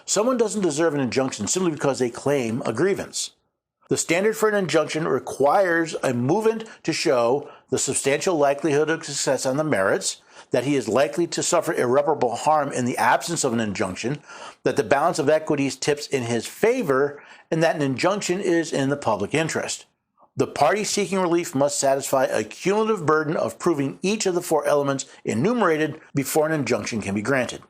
Someone doesn't deserve an injunction simply because they claim a grievance. The standard for an injunction requires a movant to show the substantial likelihood of success on the merits, that he is likely to suffer irreparable harm in the absence of an injunction, that the balance of equities tips in his favor, and that an injunction is in the public interest. The party seeking relief must satisfy a cumulative burden of proving each of the four elements enumerated before an injunction can be granted.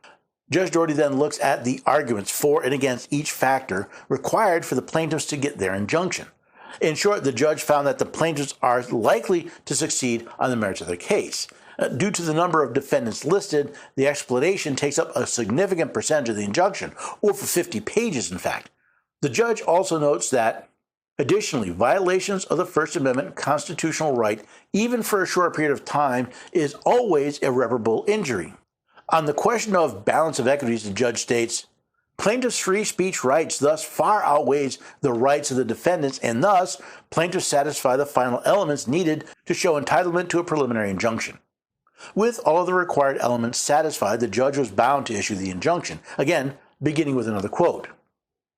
Judge Doherty then looks at the arguments for and against each factor required for the plaintiffs to get their injunction. In short, the judge found that the plaintiffs are likely to succeed on the merits of their case. Due to the number of defendants listed, the explanation takes up a significant percentage of the injunction, over 50 pages in fact. The judge also notes that, additionally, violations of the First Amendment constitutional right, even for a short period of time, is always irreparable injury. On the question of balance of equities, the judge states, plaintiffs' free speech rights thus far outweighs the rights of the defendants, and thus plaintiffs satisfy the final elements needed to show entitlement to a preliminary injunction. With all of the required elements satisfied, the judge was bound to issue the injunction, again, beginning with another quote.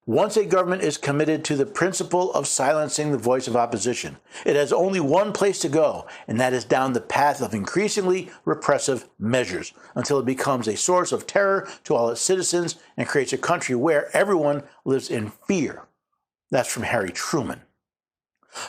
Once a government is committed to the principle of silencing the voice of opposition, it has only one place to go, and that is down the path of increasingly repressive measures, until it becomes a source of terror to all its citizens and creates a country where everyone lives in fear. That's from Harry Truman.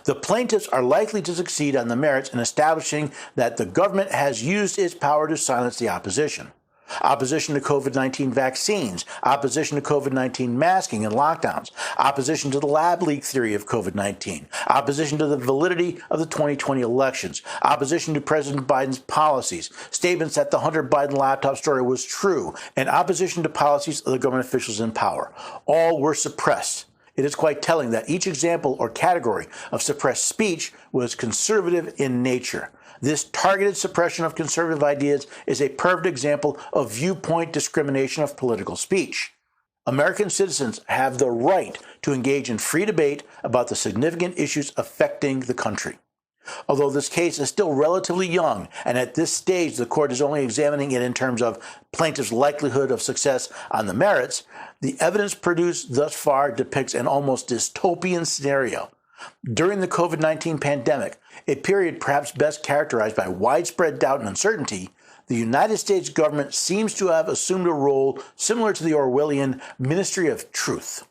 The plaintiffs are likely to succeed on the merits in establishing that the government has used its power to silence the opposition. Opposition to COVID-19 vaccines, opposition to COVID-19 masking and lockdowns, opposition to the lab leak theory of COVID-19, opposition to the validity of the 2020 elections, opposition to President Biden's policies, statements that the Hunter Biden laptop story was true, and opposition to policies of the government officials in power. All were suppressed. It is quite telling that each example or category of suppressed speech was conservative in nature. This targeted suppression of conservative ideas is a perfect example of viewpoint discrimination of political speech. American citizens have the right to engage in free debate about the significant issues affecting the country. Although this case is still relatively young, and at this stage the court is only examining it in terms of plaintiff's likelihood of success on the merits, the evidence produced thus far depicts an almost dystopian scenario. During the COVID-19 pandemic, a period perhaps best characterized by widespread doubt and uncertainty, the United States government seems to have assumed a role similar to the Orwellian Ministry of Truth.